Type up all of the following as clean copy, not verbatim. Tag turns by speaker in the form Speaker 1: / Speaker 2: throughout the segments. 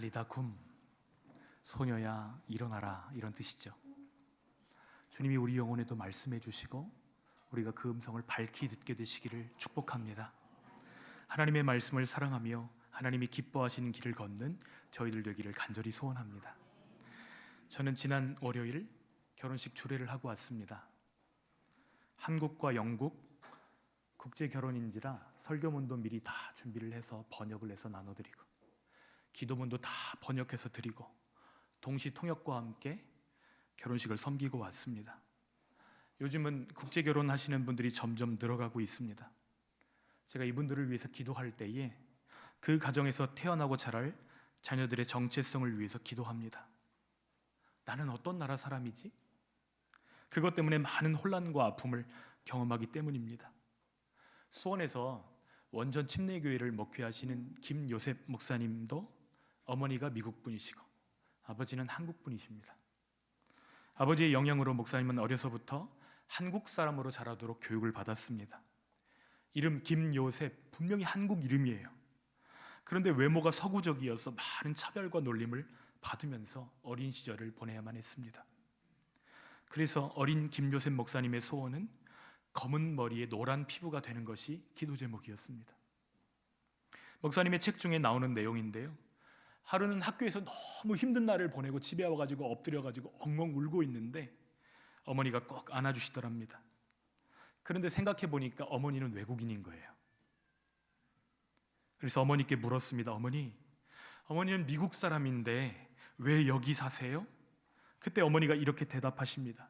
Speaker 1: 달리다 굼, 소녀야 일어나라, 이런 뜻이죠. 주님이 우리 영혼에도 말씀해 주시고 우리가 그 음성을 밝히 듣게 되시기를 축복합니다. 하나님의 말씀을 사랑하며 하나님이 기뻐하시는 길을 걷는 저희들 되기를 간절히 소원합니다. 저는 지난 월요일 결혼식 주례를 하고 왔습니다. 한국과 영국 국제 결혼인지라 설교문도 미리 다 준비를 해서 번역을 해서 나눠드리고 기도문도 다 번역해서 드리고 동시 통역과 함께 결혼식을 섬기고 왔습니다. 요즘은 국제 결혼하시는 분들이 점점 늘어가고 있습니다. 제가 이분들을 위해서 기도할 때에 그 가정에서 태어나고 자랄 자녀들의 정체성을 위해서 기도합니다. 나는 어떤 나라 사람이지? 그것 때문에 많은 혼란과 아픔을 경험하기 때문입니다. 수원에서 원전 침례교회를 목회하시는 김요셉 목사님도 어머니가 미국 분이시고 아버지는 한국 분이십니다. 아버지의 영향으로 목사님은 어려서부터 한국 사람으로 자라도록 교육을 받았습니다. 이름 김요셉, 분명히 한국 이름이에요. 그런데 외모가 서구적이어서 많은 차별과 놀림을 받으면서 어린 시절을 보내야만 했습니다. 그래서 어린 김요셉 목사님의 소원은 검은 머리에 노란 피부가 되는 것이 기도 제목이었습니다. 목사님의 책 중에 나오는 내용인데요, 하루는 학교에서 너무 힘든 날을 보내고 집에 와가지고 엎드려가지고 엉엉 울고 있는데 어머니가 꼭 안아주시더랍니다. 그런데 생각해 보니까 어머니는 외국인인 거예요. 그래서 어머니께 물었습니다. 어머니는 미국 사람인데 왜 여기 사세요? 그때 어머니가 이렇게 대답하십니다.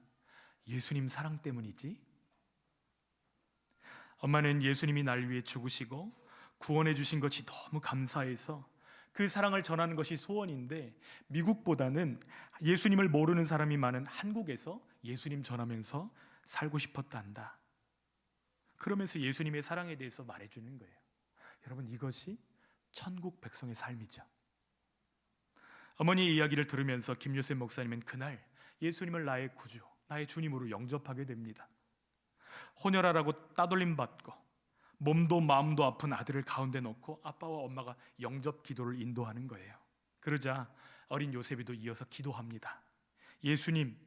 Speaker 1: 예수님 사랑 때문이지. 엄마는 예수님이 날 위해 죽으시고 구원해 주신 것이 너무 감사해서 그 사랑을 전하는 것이 소원인데 미국보다는 예수님을 모르는 사람이 많은 한국에서 예수님 전하면서 살고 싶었단다. 그러면서 예수님의 사랑에 대해서 말해주는 거예요. 여러분, 이것이 천국 백성의 삶이죠. 어머니의 이야기를 들으면서 김요셉 목사님은 그날 예수님을 나의 구주, 나의 주님으로 영접하게 됩니다. 혼혈아라고 따돌림 받고 몸도 마음도 아픈 아들을 가운데 놓고 아빠와 엄마가 영접 기도를 인도하는 거예요. 그러자 어린 요셉이도 이어서 기도합니다. 예수님이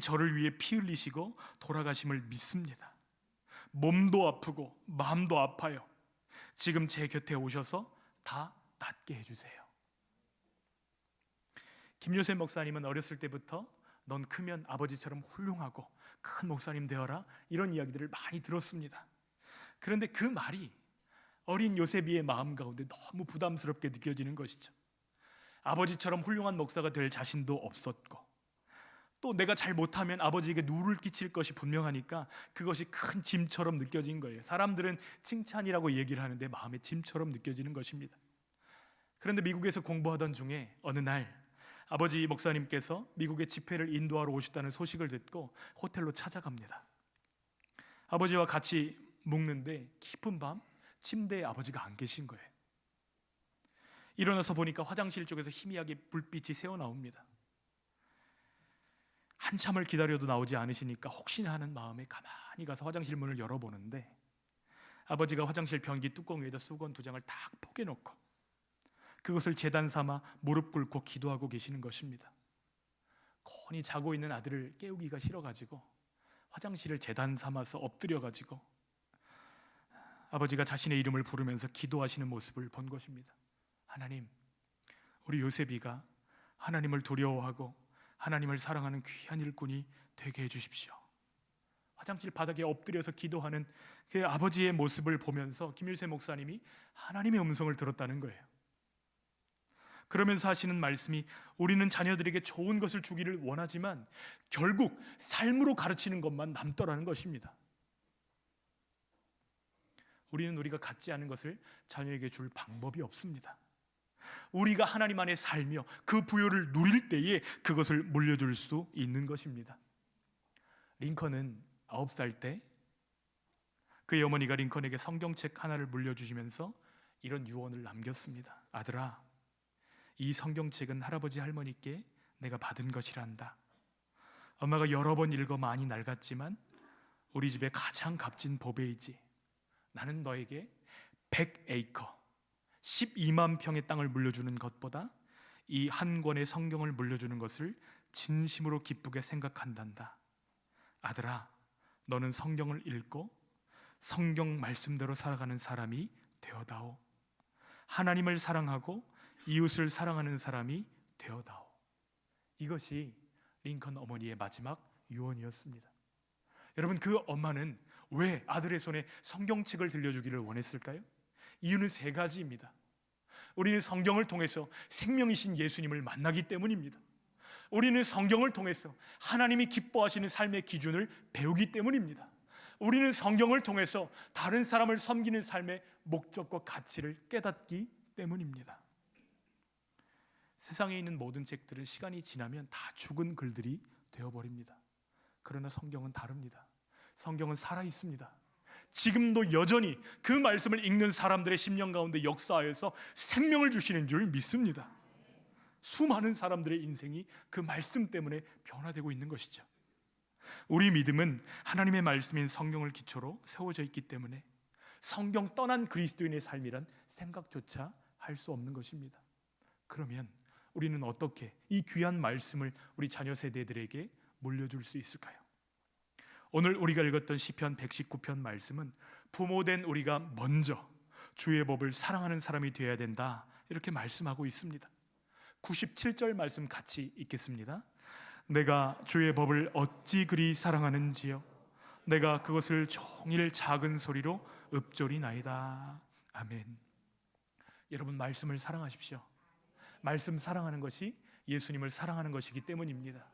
Speaker 1: 저를 위해 피 흘리시고 돌아가심을 믿습니다. 몸도 아프고 마음도 아파요. 지금 제 곁에 오셔서 다 낫게 해주세요. 김요셉 목사님은 어렸을 때부터 넌 크면 아버지처럼 훌륭하고 큰 목사님 되어라, 이런 이야기들을 많이 들었습니다. 그런데 그 말이 어린 요셉이의 마음 가운데 너무 부담스럽게 느껴지는 것이죠. 아버지처럼 훌륭한 목사가 될 자신도 없었고 또 내가 잘 못하면 아버지에게 누를 끼칠 것이 분명하니까 그것이 큰 짐처럼 느껴진 거예요. 사람들은 칭찬이라고 얘기를 하는데 마음의 짐처럼 느껴지는 것입니다. 그런데 미국에서 공부하던 중에 어느 날 아버지 목사님께서 미국의 집회를 인도하러 오셨다는 소식을 듣고 호텔로 찾아갑니다. 아버지와 같이 묵는데 깊은 밤 침대에 아버지가 안 계신 거예요. 일어나서 보니까 화장실 쪽에서 희미하게 불빛이 새어나옵니다. 한참을 기다려도 나오지 않으시니까 혹시나 하는 마음에 가만히 가서 화장실 문을 열어보는데 아버지가 화장실 변기 뚜껑 위에다 수건 2장을 딱 포개놓고 그것을 제단 삼아 무릎 꿇고 기도하고 계시는 것입니다. 곤히 자고 있는 아들을 깨우기가 싫어가지고 화장실을 제단 삼아서 엎드려가지고 아버지가 자신의 이름을 부르면서 기도하시는 모습을 본 것입니다. 하나님, 우리 요셉이가 하나님을 두려워하고 하나님을 사랑하는 귀한 일꾼이 되게 해주십시오. 화장실 바닥에 엎드려서 기도하는 그 아버지의 모습을 보면서 김일세 목사님이 하나님의 음성을 들었다는 거예요. 그러면서 하시는 말씀이 우리는 자녀들에게 좋은 것을 주기를 원하지만 결국 삶으로 가르치는 것만 남더라는 것입니다. 우리는 우리가 갖지 않은 것을 자녀에게 줄 방법이 없습니다. 우리가 하나님 안에 살며 그 부요를 누릴 때에 그것을 물려줄 수 있는 것입니다. 링컨은 9살 때 그의 어머니가 링컨에게 성경책 하나를 물려주시면서 이런 유언을 남겼습니다. 아들아, 이 성경책은 할아버지 할머니께 내가 받은 것이란다. 엄마가 여러 번 읽어 많이 낡았지만 우리 집의 가장 값진 보배이지. 나는 너에게 100에이커 12만 평의 땅을 물려주는 것보다 이 한 권의 성경을 물려주는 것을 진심으로 기쁘게 생각한단다. 아들아, 너는 성경을 읽고 성경 말씀대로 살아가는 사람이 되어다오. 하나님을 사랑하고 이웃을 사랑하는 사람이 되어다오. 이것이 링컨 어머니의 마지막 유언이었습니다. 여러분, 그 엄마는 왜 아들의 손에 성경책을 들려주기를 원했을까요? 이유는 세 가지입니다. 우리는 성경을 통해서 생명이신 예수님을 만나기 때문입니다. 우리는 성경을 통해서 하나님이 기뻐하시는 삶의 기준을 배우기 때문입니다. 우리는 성경을 통해서 다른 사람을 섬기는 삶의 목적과 가치를 깨닫기 때문입니다. 세상에 있는 모든 책들은 시간이 지나면 다 죽은 글들이 되어버립니다. 그러나 성경은 다릅니다. 성경은 살아있습니다. 지금도 여전히 그 말씀을 읽는 사람들의 심령 가운데 역사하여서 생명을 주시는 줄 믿습니다. 수많은 사람들의 인생이 그 말씀 때문에 변화되고 있는 것이죠. 우리 믿음은 하나님의 말씀인 성경을 기초로 세워져 있기 때문에 성경 떠난 그리스도인의 삶이란 생각조차 할 수 없는 것입니다. 그러면 우리는 어떻게 이 귀한 말씀을 우리 자녀 세대들에게 물려줄 수 있을까요? 오늘 우리가 읽었던 시편 119편 말씀은 부모된 우리가 먼저 주의 법을 사랑하는 사람이 되어야 된다, 이렇게 말씀하고 있습니다. 97절 말씀 같이 읽겠습니다. 내가 주의 법을 어찌 그리 사랑하는지요, 내가 그것을 종일 작은 소리로 읊조리나이다. 아멘. 여러분, 말씀을 사랑하십시오. 말씀 사랑하는 것이 예수님을 사랑하는 것이기 때문입니다.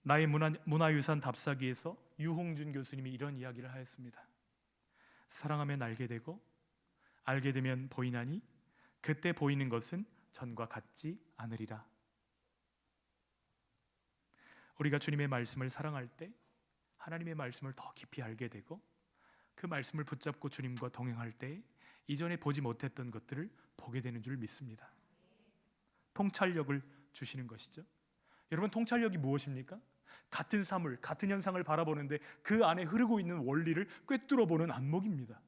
Speaker 1: 나의 문화유산 답사기에서 유홍준 교수님이 이런 이야기를 하였습니다. 사랑하면 알게 되고 알게 되면 보이나니 그때 보이는 것은 전과 같지 않으리라. 우리가 주님의 말씀을 사랑할 때 하나님의 말씀을 더 깊이 알게 되고 그 말씀을 붙잡고 주님과 동행할 때 이전에 보지 못했던 것들을 보게 되는 줄 믿습니다. 통찰력을 주시는 것이죠. 여러분, 통찰력이 무엇입니까? 같은 사물, 같은 현상을 바라보는데 그 안에 흐르고 있는 원리를 꿰뚫어보는 안목입니다.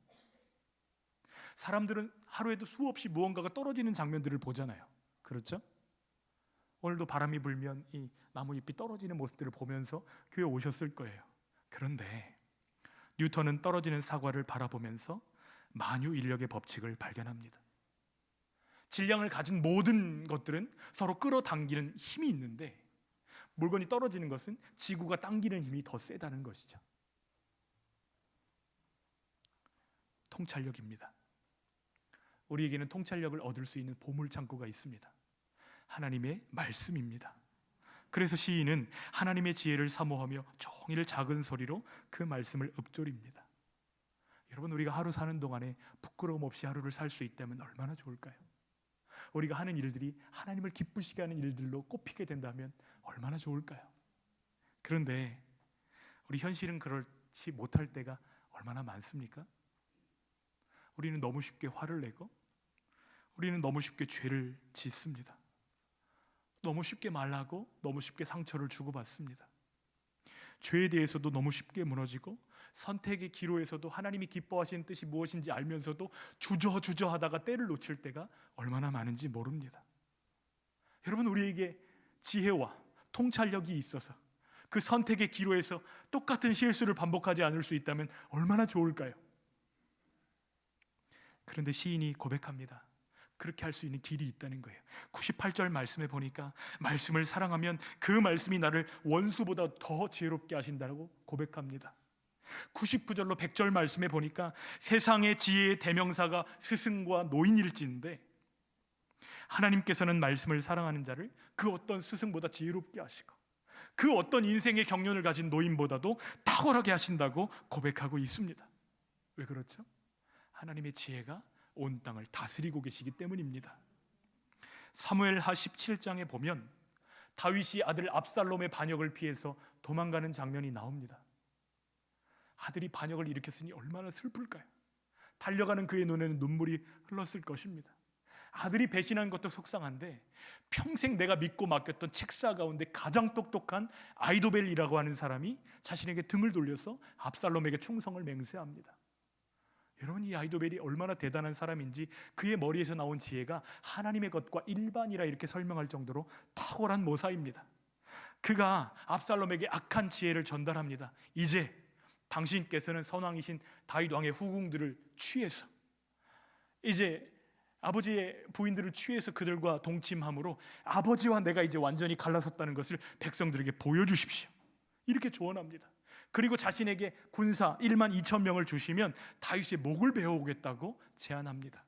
Speaker 1: 사람들은 하루에도 수없이 무언가가 떨어지는 장면들을 보잖아요. 그렇죠? 오늘도 바람이 불면 이 나무잎이 떨어지는 모습들을 보면서 교회 오셨을 거예요. 그런데 뉴턴은 떨어지는 사과를 바라보면서 만유인력의 법칙을 발견합니다. 질량을 가진 모든 것들은 서로 끌어당기는 힘이 있는데 물건이 떨어지는 것은 지구가 당기는 힘이 더 세다는 것이죠. 통찰력입니다. 우리에게는 통찰력을 얻을 수 있는 보물창고가 있습니다. 하나님의 말씀입니다. 그래서 시인은 하나님의 지혜를 사모하며 종일 작은 소리로 그 말씀을 읊조립니다. 여러분, 우리가 하루 사는 동안에 부끄러움 없이 하루를 살 수 있다면 얼마나 좋을까요? 우리가 하는 일들이 하나님을 기쁘시게 하는 일들로 꼽히게 된다면 얼마나 좋을까요? 그런데 우리 현실은 그렇지 못할 때가 얼마나 많습니까? 우리는 너무 쉽게 화를 내고 우리는 너무 쉽게 죄를 짓습니다. 너무 쉽게 말하고 너무 쉽게 상처를 주고받습니다. 죄에 대해서도 너무 쉽게 무너지고 선택의 기로에서도 하나님이 기뻐하시는 뜻이 무엇인지 알면서도 주저하다가 때를 놓칠 때가 얼마나 많은지 모릅니다. 여러분, 우리에게 지혜와 통찰력이 있어서 그 선택의 기로에서 똑같은 실수를 반복하지 않을 수 있다면 얼마나 좋을까요? 그런데 시인이 고백합니다. 그렇게 할 수 있는 길이 있다는 거예요. 98절 말씀에 보니까 말씀을 사랑하면 그 말씀이 나를 원수보다 더 지혜롭게 하신다고 고백합니다. 99절로 100절 말씀에 보니까 세상의 지혜의 대명사가 스승과 노인일진데 하나님께서는 말씀을 사랑하는 자를 그 어떤 스승보다 지혜롭게 하시고 그 어떤 인생의 경륜을 가진 노인보다도 탁월하게 하신다고 고백하고 있습니다. 왜 그렇죠? 하나님의 지혜가 온 땅을 다스리고 계시기 때문입니다. 사무엘하 17장에 보면 다윗이 아들 압살롬의 반역을 피해서 도망가는 장면이 나옵니다. 아들이 반역을 일으켰으니 얼마나 슬플까요? 달려가는 그의 눈에는 눈물이 흘렀을 것입니다. 아들이 배신한 것도 속상한데 평생 내가 믿고 맡겼던 책사 가운데 가장 똑똑한 아이도벨이라고 하는 사람이 자신에게 등을 돌려서 압살롬에게 충성을 맹세합니다. 여러분, 이 아히도벨이 얼마나 대단한 사람인지 그의 머리에서 나온 지혜가 하나님의 것과 일반이라 이렇게 설명할 정도로 탁월한 모사입니다. 그가 압살롬에게 악한 지혜를 전달합니다. 이제 당신께서는 선왕이신 다윗 왕의 후궁들을 취해서, 이제 아버지의 부인들을 취해서 그들과 동침함으로 아버지와 내가 이제 완전히 갈라섰다는 것을 백성들에게 보여주십시오. 이렇게 조언합니다. 그리고 자신에게 군사 1만 2천 명을 주시면 다윗의 목을 베어오겠다고 제안합니다.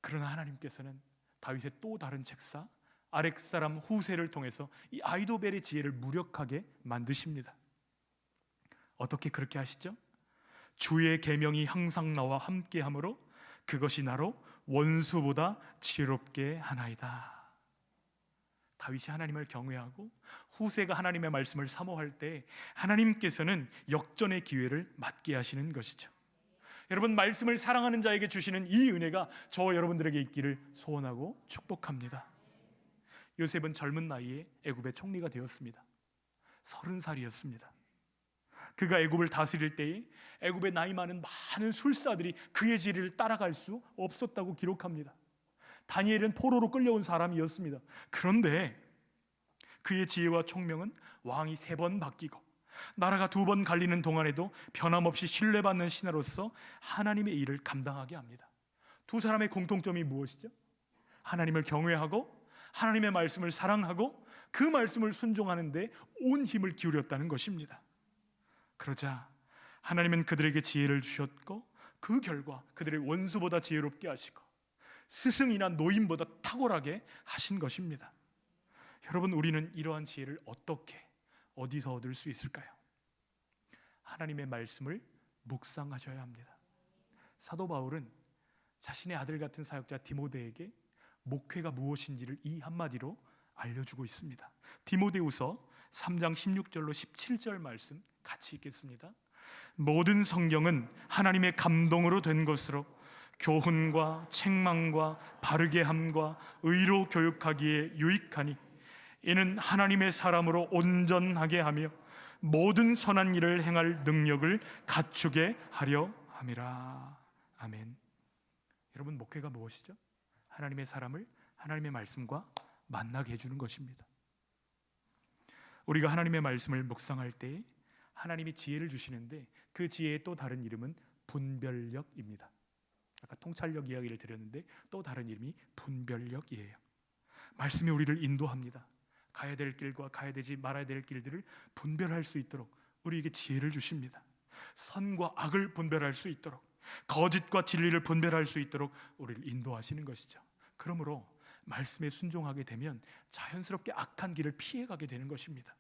Speaker 1: 그러나 하나님께서는 다윗의 또 다른 책사 아렉 사람 후세를 통해서 이 아히도벨의 지혜를 무력하게 만드십니다. 어떻게 그렇게 하시죠? 주의 계명이 항상 나와 함께하므로 그것이 나로 원수보다 지혜롭게 하나이다. 다윗이 하나님을 경외하고 후세가 하나님의 말씀을 사모할 때 하나님께서는 역전의 기회를 맞게 하시는 것이죠. 여러분, 말씀을 사랑하는 자에게 주시는 이 은혜가 저와 여러분들에게 있기를 소원하고 축복합니다. 요셉은 젊은 나이에 애굽의 총리가 되었습니다. 30살이었습니다. 그가 애굽을 다스릴 때에 애굽의 나이 많은 많은 술사들이 그의 지리를 따라갈 수 없었다고 기록합니다. 다니엘은 포로로 끌려온 사람이었습니다. 그런데 그의 지혜와 총명은 왕이 3번 바뀌고 나라가 2번 갈리는 동안에도 변함없이 신뢰받는 신하로서 하나님의 일을 감당하게 합니다. 두 사람의 공통점이 무엇이죠? 하나님을 경외하고 하나님의 말씀을 사랑하고 그 말씀을 순종하는 데 온 힘을 기울였다는 것입니다. 그러자 하나님은 그들에게 지혜를 주셨고 그 결과 그들의 원수보다 지혜롭게 하시고 스승이나 노인보다 탁월하게 하신 것입니다. 여러분, 우리는 이러한 지혜를 어떻게, 어디서 얻을 수 있을까요? 하나님의 말씀을 묵상하셔야 합니다. 사도 바울은 자신의 아들 같은 사역자 디모데에게 목회가 무엇인지를 이 한마디로 알려주고 있습니다. 디모데후서 3장 16절로 17절 말씀 같이 읽겠습니다. 모든 성경은 하나님의 감동으로 된 것으로 교훈과 책망과 바르게 함과 의로 교육하기에 유익하니 이는 하나님의 사람으로 온전하게 하며 모든 선한 일을 행할 능력을 갖추게 하려 함이라. 아멘. 여러분, 목회가 무엇이죠? 하나님의 사람을 하나님의 말씀과 만나게 해주는 것입니다. 우리가 하나님의 말씀을 묵상할 때 하나님이 지혜를 주시는데 그 지혜의 또 다른 이름은 분별력입니다. 아까 통찰력 이야기를 드렸는데 또 다른 이름이 분별력이에요. 말씀이 우리를 인도합니다. 가야 될 길과 가야 되지 말아야 될 길들을 분별할 수 있도록 우리에게 지혜를 주십니다. 선과 악을 분별할 수 있도록, 거짓과 진리를 분별할 수 있도록 우리를 인도하시는 것이죠. 그러므로 말씀에 순종하게 되면 자연스럽게 악한 길을 피해가게 되는 것입니다.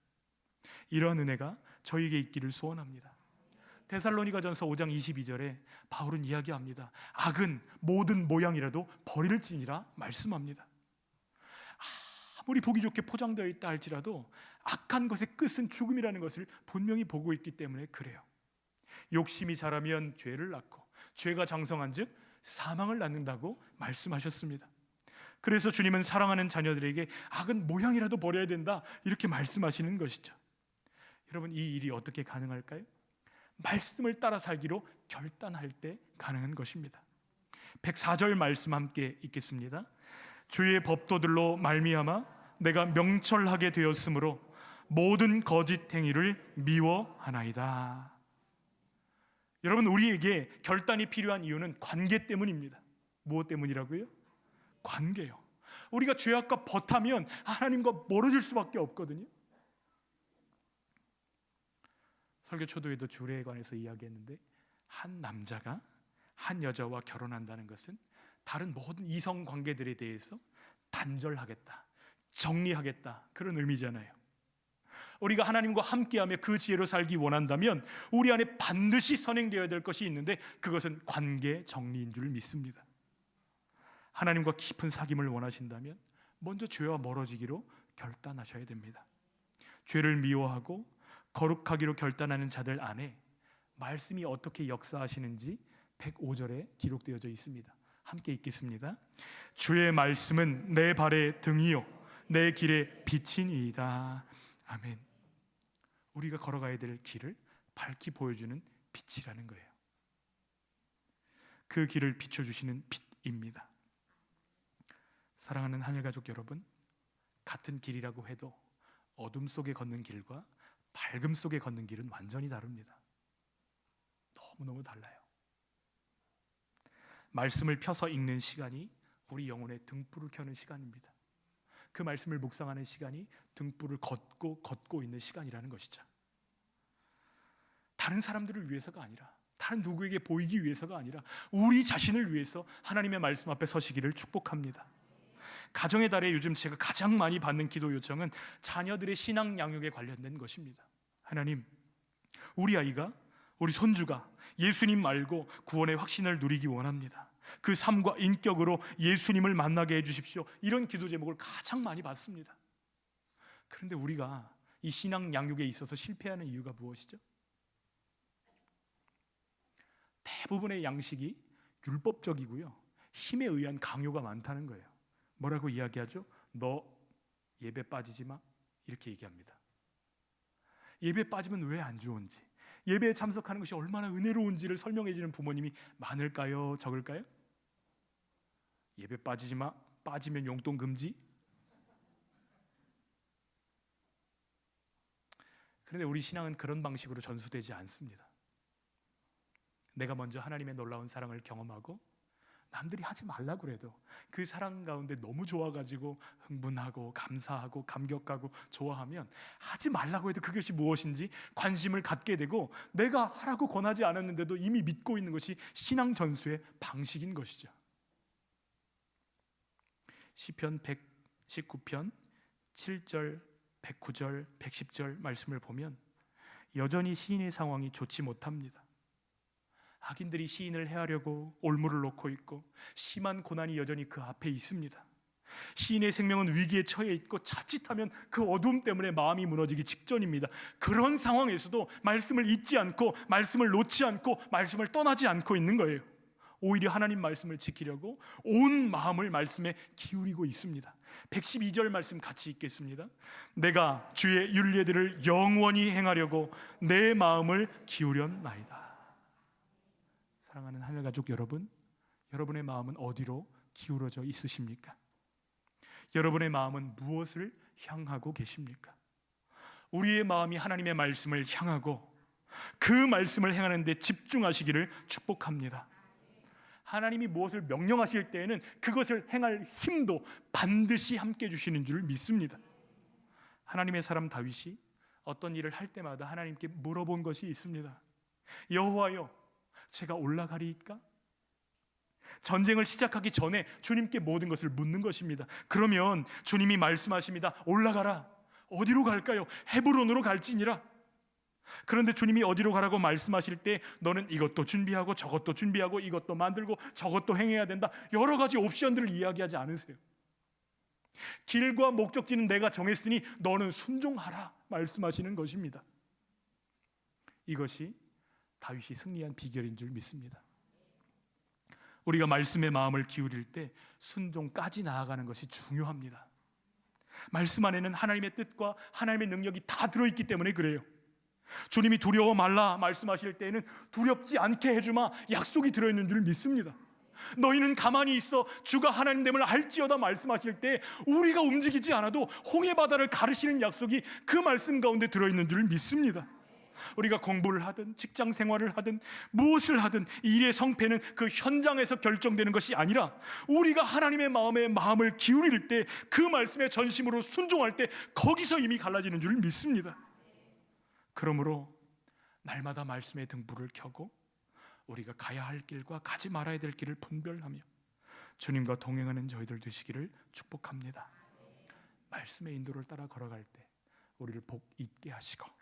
Speaker 1: 이러한 은혜가 저에게 있기를 소원합니다. 데살로니가전서 5장 22절에 바울은 이야기합니다. 악은 모든 모양이라도 버릴지니라 말씀합니다. 아무리 보기 좋게 포장되어 있다 할지라도 악한 것의 끝은 죽음이라는 것을 분명히 보고 있기 때문에 그래요. 욕심이 자라면 죄를 낳고 죄가 장성한 즉 사망을 낳는다고 말씀하셨습니다. 그래서 주님은 사랑하는 자녀들에게 악은 모양이라도 버려야 된다 이렇게 말씀하시는 것이죠. 여러분, 이 일이 어떻게 가능할까요? 말씀을 따라 살기로 결단할 때 가능한 것입니다. 104절 말씀 함께 읽겠습니다. 주의 법도들로 말미암아 내가 명철하게 되었으므로 모든 거짓 행위를 미워하나이다. 여러분, 우리에게 결단이 필요한 이유는 관계 때문입니다. 무엇 때문이라고요? 관계요. 우리가 죄악과 버타면 하나님과 멀어질 수밖에 없거든요. 설교 초도에도 주례에 관해서 이야기했는데 한 남자가 한 여자와 결혼한다는 것은 다른 모든 이성 관계들에 대해서 단절하겠다, 정리하겠다 그런 의미잖아요. 우리가 하나님과 함께하며 그 지혜로 살기 원한다면 우리 안에 반드시 선행되어야 될 것이 있는데 그것은 관계 정리인 줄 믿습니다. 하나님과 깊은 사귐을 원하신다면 먼저 죄와 멀어지기로 결단하셔야 됩니다. 죄를 미워하고 거룩하기로 결단하는 자들 안에 말씀이 어떻게 역사하시는지 105절에 기록되어져 있습니다. 함께 읽겠습니다. 주의 말씀은 내 발의 등이요 내 길의 빛이니이다. 아멘. 우리가 걸어가야 될 길을 밝히 보여주는 빛이라는 거예요. 그 길을 비춰주시는 빛입니다. 사랑하는 하늘가족 여러분, 같은 길이라고 해도 어둠 속에 걷는 길과 밝음 속에 걷는 길은 완전히 다릅니다. 너무너무 달라요. 말씀을 펴서 읽는 시간이 우리 영혼의 등불을 켜는 시간입니다. 그 말씀을 묵상하는 시간이 등불을 걷고 있는 시간이라는 것이죠. 다른 사람들을 위해서가 아니라, 다른 누구에게 보이기 위해서가 아니라 우리 자신을 위해서 하나님의 말씀 앞에 서시기를 축복합니다. 가정의 달에 요즘 제가 가장 많이 받는 기도 요청은 자녀들의 신앙 양육에 관련된 것입니다. 하나님, 우리 아이가, 우리 손주가 예수님 말고 구원의 확신을 누리기 원합니다. 그 삶과 인격으로 예수님을 만나게 해주십시오. 이런 기도 제목을 가장 많이 받습니다. 그런데 우리가 이 신앙 양육에 있어서 실패하는 이유가 무엇이죠? 대부분의 양식이 율법적이고요, 힘에 의한 강요가 많다는 거예요. 뭐라고 이야기하죠? 너 예배 빠지지 마, 이렇게 얘기합니다. 예배 빠지면 왜 안 좋은지, 예배에 참석하는 것이 얼마나 은혜로운지를 설명해 주는 부모님이 많을까요? 적을까요? 예배 빠지지 마, 빠지면 용돈 금지. 그런데 우리 신앙은 그런 방식으로 전수되지 않습니다. 내가 먼저 하나님의 놀라운 사랑을 경험하고 남들이 하지 말라고 그래도 그 사랑 가운데 너무 좋아가지고 흥분하고 감사하고 감격하고 좋아하면, 하지 말라고 해도 그것이 무엇인지 관심을 갖게 되고 내가 하라고 권하지 않았는데도 이미 믿고 있는 것이 신앙 전수의 방식인 것이죠. 시편 119편 7절, 109절, 110절 말씀을 보면 여전히 시인의 상황이 좋지 못합니다. 악인들이 시인을 해하려고 올무를 놓고 있고 심한 고난이 여전히 그 앞에 있습니다. 시인의 생명은 위기에 처해 있고 자칫하면 그 어두움 때문에 마음이 무너지기 직전입니다. 그런 상황에서도 말씀을 잊지 않고, 말씀을 놓지 않고, 말씀을 떠나지 않고 있는 거예요. 오히려 하나님 말씀을 지키려고 온 마음을 말씀에 기울이고 있습니다. 112절 말씀 같이 읽겠습니다. 내가 주의 율례들을 영원히 행하려고 내 마음을 기울였나이다. 사랑하는 하늘가족 여러분, 여러분의 마음은 어디로 기울어져 있으십니까? 여러분의 마음은 무엇을 향하고 계십니까? 우리의 마음이 하나님의 말씀을 향하고 그 말씀을 행하는 데 집중하시기를 축복합니다. 하나님이 무엇을 명령하실 때에는 그것을 행할 힘도 반드시 함께 주시는 줄 믿습니다. 하나님의 사람 다윗이 어떤 일을 할 때마다 하나님께 물어본 것이 있습니다. 여호와여, 제가 올라가리이까? 전쟁을 시작하기 전에 주님께 모든 것을 묻는 것입니다. 그러면 주님이 말씀하십니다. 올라가라. 어디로 갈까요? 헤브론으로 갈지니라. 그런데 주님이 어디로 가라고 말씀하실 때 너는 이것도 준비하고 저것도 준비하고 이것도 만들고 저것도 행해야 된다, 여러 가지 옵션들을 이야기하지 않으세요. 길과 목적지는 내가 정했으니 너는 순종하라 말씀하시는 것입니다. 이것이 다윗이 승리한 비결인 줄 믿습니다. 우리가 말씀의 마음을 기울일 때 순종까지 나아가는 것이 중요합니다. 말씀 안에는 하나님의 뜻과 하나님의 능력이 다 들어있기 때문에 그래요. 주님이 두려워 말라 말씀하실 때에는 두렵지 않게 해주마 약속이 들어있는 줄 믿습니다. 너희는 가만히 있어 주가 하나님됨을 알지어다 말씀하실 때 우리가 움직이지 않아도 홍해 바다를 가르시는 약속이 그 말씀 가운데 들어있는 줄 믿습니다. 우리가 공부를 하든 직장 생활을 하든 무엇을 하든 일의 성패는 그 현장에서 결정되는 것이 아니라 우리가 하나님의 마음을 기울일 때, 그 말씀에 전심으로 순종할 때 거기서 이미 갈라지는 줄 믿습니다. 그러므로 날마다 말씀의 등불을 켜고 우리가 가야 할 길과 가지 말아야 될 길을 분별하며 주님과 동행하는 저희들 되시기를 축복합니다. 말씀의 인도를 따라 걸어갈 때 우리를 복 있게 하시고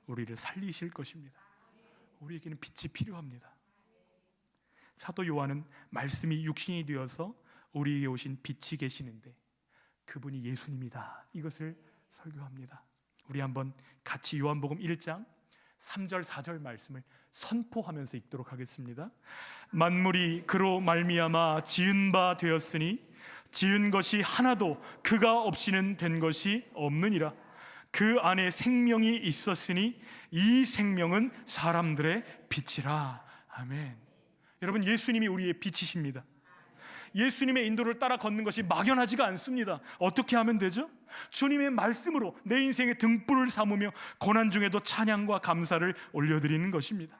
Speaker 1: 우리를 살리실 것입니다. 우리에게는 빛이 필요합니다. 사도 요한은 말씀이 육신이 되어서 우리에게 오신 빛이 계시는데 그분이 예수님이다, 이것을 설교합니다. 우리 한번 같이 요한복음 1장 3절 4절 말씀을 선포하면서 읽도록 하겠습니다. 만물이 그로 말미암아 지은 바 되었으니 지은 것이 하나도 그가 없이는 된 것이 없느니라. 그 안에 생명이 있었으니 이 생명은 사람들의 빛이라. 아멘. 여러분, 예수님이 우리의 빛이십니다. 예수님의 인도를 따라 걷는 것이 막연하지가 않습니다. 어떻게 하면 되죠? 주님의 말씀으로 내 인생의 등불을 삼으며 고난 중에도 찬양과 감사를 올려드리는 것입니다.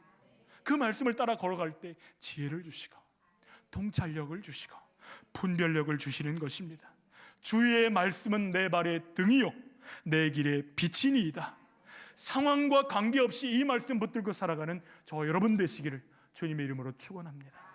Speaker 1: 그 말씀을 따라 걸어갈 때 지혜를 주시고 통찰력을 주시고 분별력을 주시는 것입니다. 주의 말씀은 내 발의 등이요 내 길의 빛이니이다. 상황과 관계없이 이 말씀 붙들고 살아가는 저와 여러분 되시기를 주님의 이름으로 축원합니다.